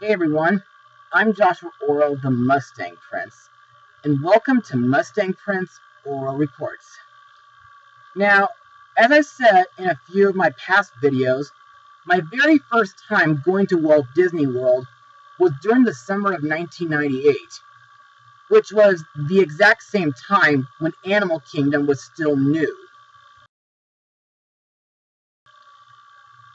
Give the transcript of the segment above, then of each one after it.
Hey everyone, I'm Joshua Orro, the Mustang Prince, and welcome to Mustang Prince Orro Reports. Now, as I said in a few of my past videos, my very first time going to Walt Disney World was during the summer of 1998, which was the exact same time when Animal Kingdom was still new.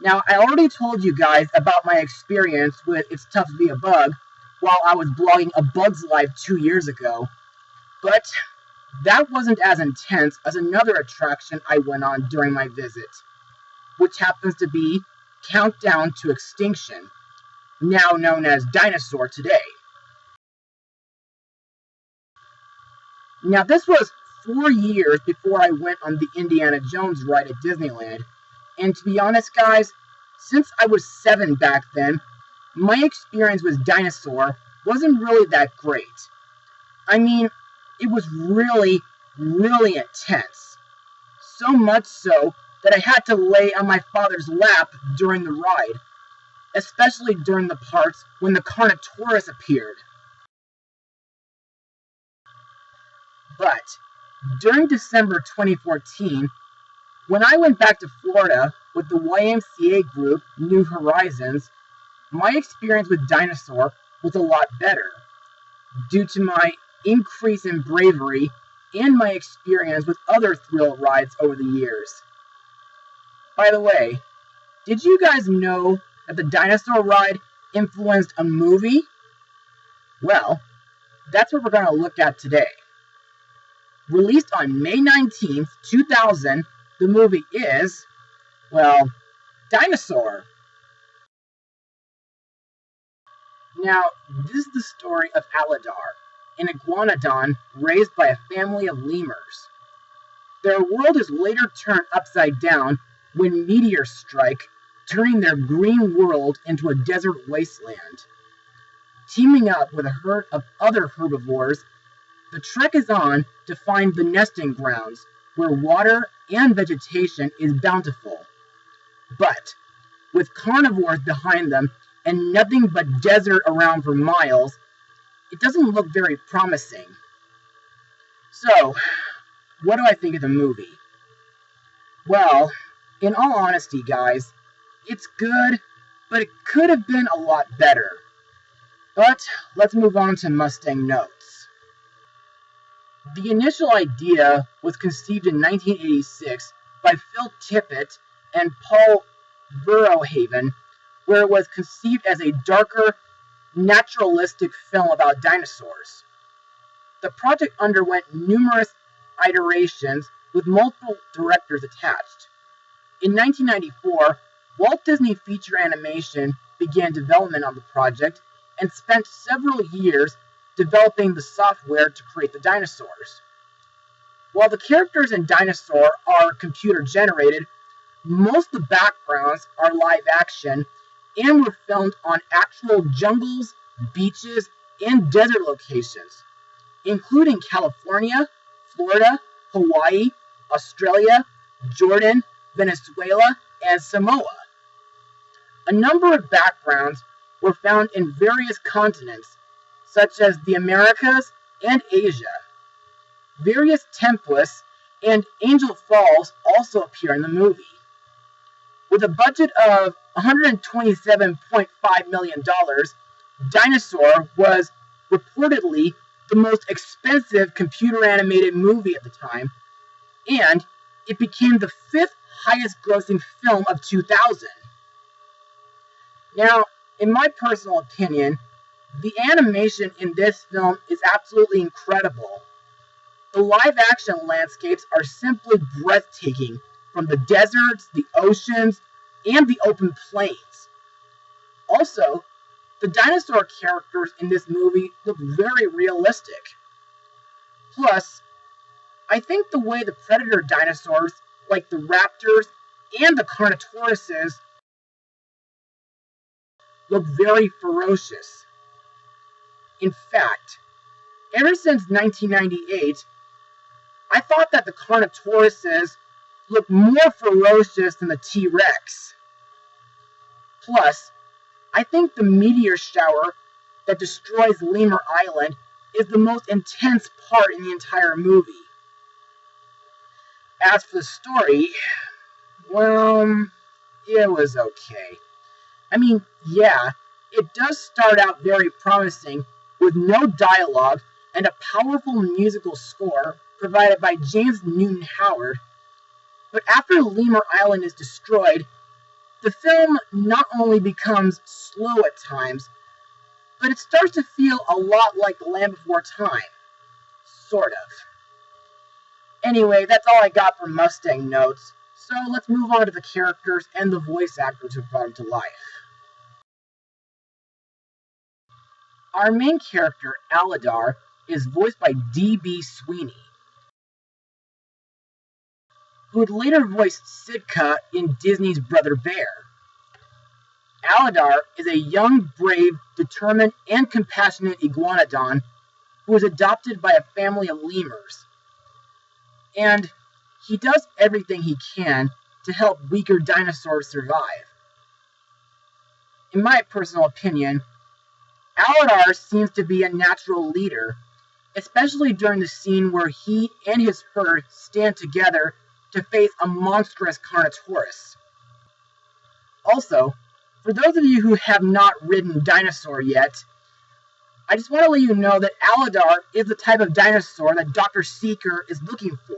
Now, I already told you guys about my experience with It's Tough to Be a Bug while I was blogging A Bug's Life 2 years ago, but that wasn't as intense as another attraction I went on during my visit, which happens to be Countdown to Extinction, now known as Dinosaur today. Now, this was 4 years before I went on the Indiana Jones ride at Disneyland, and to be honest, guys, since I was 7 back then, my experience with Dinosaur wasn't really that great. I mean, it was really intense. So much so that I had to lay on my father's lap during the ride, especially during the parts when the Carnotaurus appeared. But during December 2014, when I went back to Florida with the YMCA group New Horizons, my experience with Dinosaur was a lot better, due to my increase in bravery and my experience with other thrill rides over the years. By the way, did you guys know that the Dinosaur ride influenced a movie? Well, that's what we're going to look at today. Released on May 19th, 2000, the movie is, well, Dinosaur. Now, this is the story of Aladar, an iguanodon raised by a family of lemurs. Their world is later turned upside down when meteors strike, turning their green world into a desert wasteland. Teaming up with a herd of other herbivores, the trek is on to find the nesting grounds, where water and vegetation is bountiful. But with carnivores behind them and nothing but desert around for miles, it doesn't look very promising. So, what do I think of the movie? Well, in all honesty, guys, it's good, but it could have been a lot better. But let's move on to Mustang notes. The initial idea was conceived in 1986 by Phil Tippett and Paul Verhoeven, where it was conceived as a darker, naturalistic film about dinosaurs. The project underwent numerous iterations with multiple directors attached. In 1994, Walt Disney Feature Animation began development on the project and spent several years developing the software to create the dinosaurs. While the characters in Dinosaur are computer generated, most of the backgrounds are live action and were filmed on actual jungles, beaches, and desert locations, including California, Florida, Hawaii, Australia, Jordan, Venezuela, and Samoa. A number of backgrounds were found in various continents, such as the Americas and Asia. Various templates and Angel Falls also appear in the movie. With a budget of $127.5 million, Dinosaur was reportedly the most expensive computer-animated movie at the time, and it became the 5th highest-grossing film of 2000. Now, in my personal opinion, the animation in this film is absolutely incredible. The live-action landscapes are simply breathtaking, from the deserts, the oceans, and the open plains. Also, the dinosaur characters in this movie look very realistic. Plus, I think the way the predator dinosaurs, like the raptors and the Carnotauruses, look very ferocious. In fact, ever since 1998, I thought that the Carnotauruses looked more ferocious than the T-Rex. Plus, I think the meteor shower that destroys Lemur Island is the most intense part in the entire movie. As for the story, well, it was okay. I mean, yeah, it does start out very promising with no dialogue and a powerful musical score provided by James Newton Howard, but after Lemur Island is destroyed, the film not only becomes slow at times, but it starts to feel a lot like The Land Before Time. Sort of. Anyway, that's all I got for Mustang notes, so let's move on to the characters and the voice actors who brought him to life. Our main character, Aladar, is voiced by D.B. Sweeney, who would later voice Sitka in Disney's Brother Bear. Aladar is a young, brave, determined, and compassionate iguanodon who is adopted by a family of lemurs. And he does everything he can to help weaker dinosaurs survive. In my personal opinion, Aladar seems to be a natural leader, especially during the scene where he and his herd stand together to face a monstrous Carnotaurus. Also, for those of you who have not ridden Dinosaur yet, I just want to let you know that Aladar is the type of dinosaur that Dr. Seeker is looking for.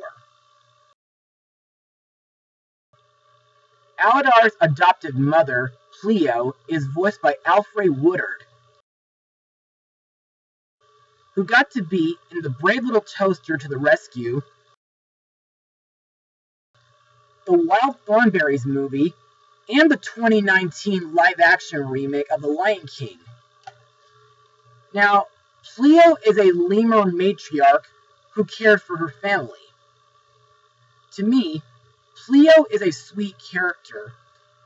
Aladar's adopted mother, Cleo, is voiced by Alfre Woodard, who got to be in The Brave Little Toaster to the Rescue, the Wild Thornberrys movie, and the 2019 live-action remake of The Lion King. Now, Cleo is a lemur matriarch who cares for her family. To me, Cleo is a sweet character,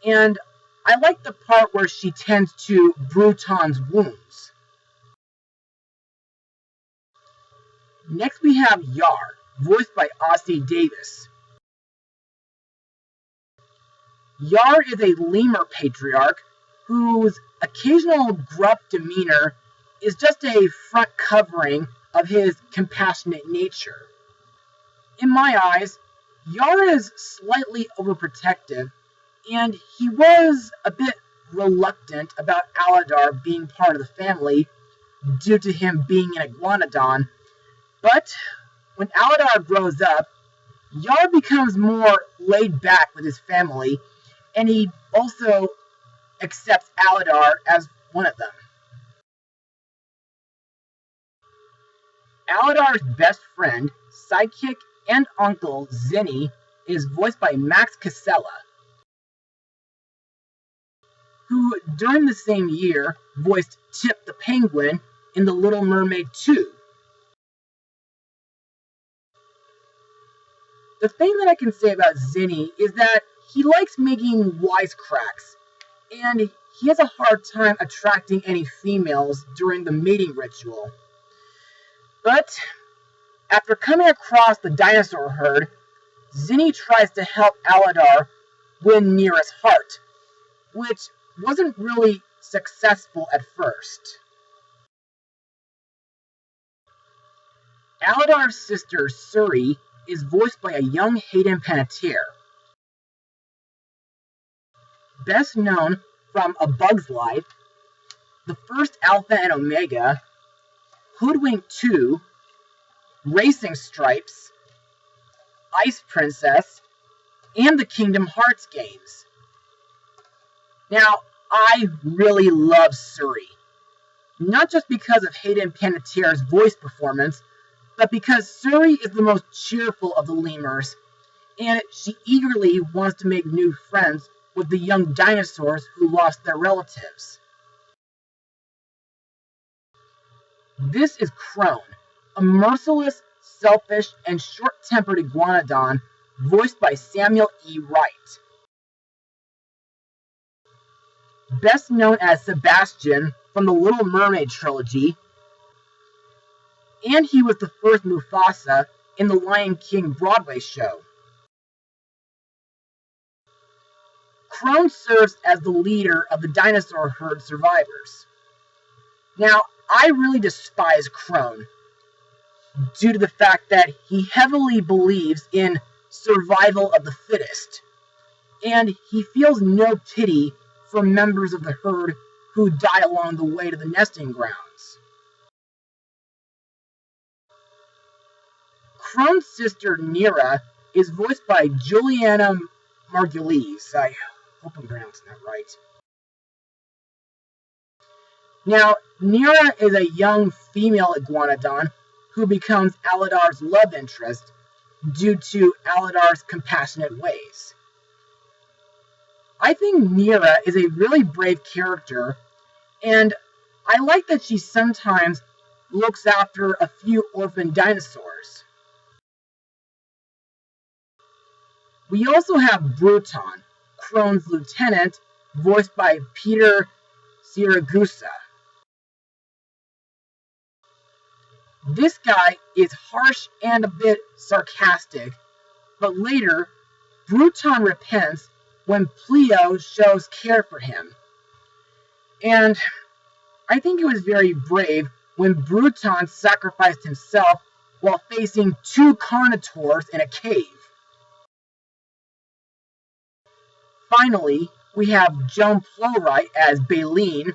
and I like the part where she tends to Bruton's wounds. Next we have Yaar, voiced by Ossie Davis. Yaar is a lemur patriarch whose occasional gruff demeanor is just a front covering of his compassionate nature. In my eyes, Yaar is slightly overprotective, and he was a bit reluctant about Aladar being part of the family due to him being an iguanodon, but when Aladar grows up, Yaar becomes more laid back with his family, and he also accepts Aladar as one of them. Aladar's best friend, sidekick, and uncle, Zinni, is voiced by Max Casella, who during the same year voiced Tip the Penguin in The Little Mermaid 2. The thing that I can say about Zinni is that he likes making wisecracks, and he has a hard time attracting any females during the mating ritual. But after coming across the dinosaur herd, Zinni tries to help Aladar win Meera's heart, which wasn't really successful at first. Aladar's sister, Suri, is voiced by a young Hayden Panettiere, best known from A Bug's Life, The First Alpha and Omega, Hoodwink 2, Racing Stripes, Ice Princess, and the Kingdom Hearts games. Now, I really love Suri, not just because of Hayden Panettiere's voice performance, but because Suri is the most cheerful of the lemurs, and she eagerly wants to make new friends with the young dinosaurs who lost their relatives. This is Crone, a merciless, selfish, and short-tempered iguanodon voiced by Samuel E. Wright. Best known as Sebastian from the Little Mermaid trilogy, and he was the first Mufasa in the Lion King Broadway show. Crone serves as the leader of the dinosaur herd survivors. Now, I really despise Crone due to the fact that he heavily believes in survival of the fittest, and he feels no pity for members of the herd who die along the way to the nesting grounds. Crone's sister Meera is voiced by Juliana Margulies. I hope I'm pronouncing that right. Now, Meera is a young female iguanodon who becomes Aladar's love interest due to Aladar's compassionate ways. I think Meera is a really brave character, and I like that she sometimes looks after a few orphan dinosaurs. We also have Bruton, Crone's lieutenant, voiced by Peter Siragusa. This guy is harsh and a bit sarcastic, but later, Bruton repents when Pleo shows care for him. And I think it was very brave when Bruton sacrificed himself while facing 2 carnivores in a cave. Finally, we have Joan Plowright as Baleen,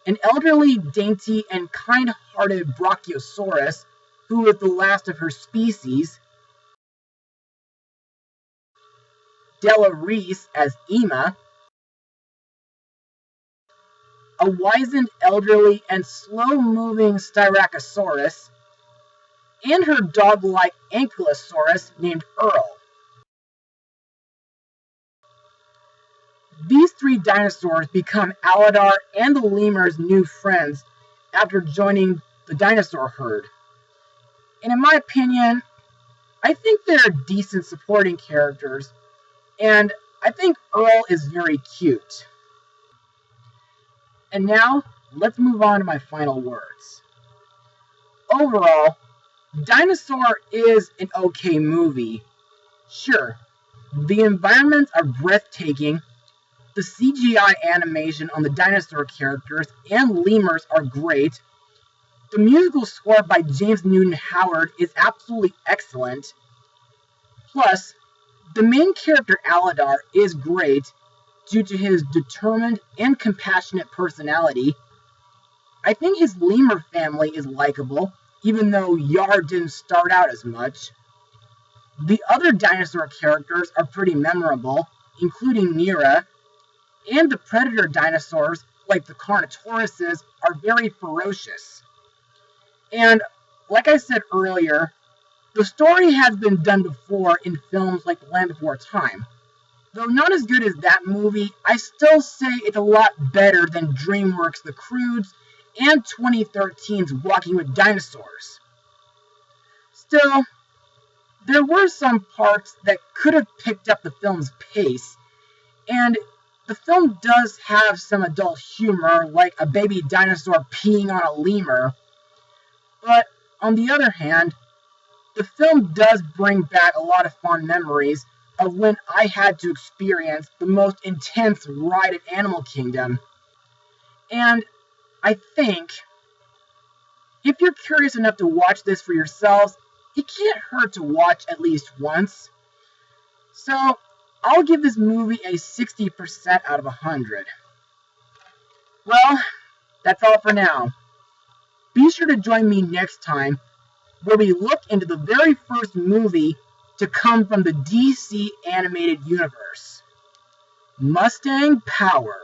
an elderly, dainty, and kind-hearted Brachiosaurus who is the last of her species. Della Reese as Ema, a wizened, elderly, and slow-moving Styracosaurus, and her dog-like Ankylosaurus named Earl. These 3 dinosaurs become Aladar and the lemur's new friends after joining the dinosaur herd. And in my opinion, I think they're decent supporting characters, and I think Earl is very cute. And now, let's move on to my final words. Overall, Dinosaur is an okay movie. Sure, the environments are breathtaking, the CGI animation on the dinosaur characters and lemurs are great, the musical score by James Newton Howard is absolutely excellent, plus, the main character Aladar is great due to his determined and compassionate personality. I think his lemur family is likable, even though Yaar didn't start out as much. The other dinosaur characters are pretty memorable, including Meera, and the predator dinosaurs, like the Carnotauruses, are very ferocious. And, like I said earlier, the story has been done before in films like The Land Before Time. Though not as good as that movie, I still say it's a lot better than DreamWorks' The Croods and 2013's Walking with Dinosaurs. Still, there were some parts that could have picked up the film's pace, and the film does have some adult humor, like a baby dinosaur peeing on a lemur, but on the other hand, the film does bring back a lot of fond memories of when I had to experience the most intense ride at Animal Kingdom. And I think, if you're curious enough to watch this for yourselves, it can't hurt to watch at least once. So, I'll give this movie a 60% out of 100. Well, that's all for now. Be sure to join me next time, where we look into the very first movie to come from the DC animated universe, Mustang Power.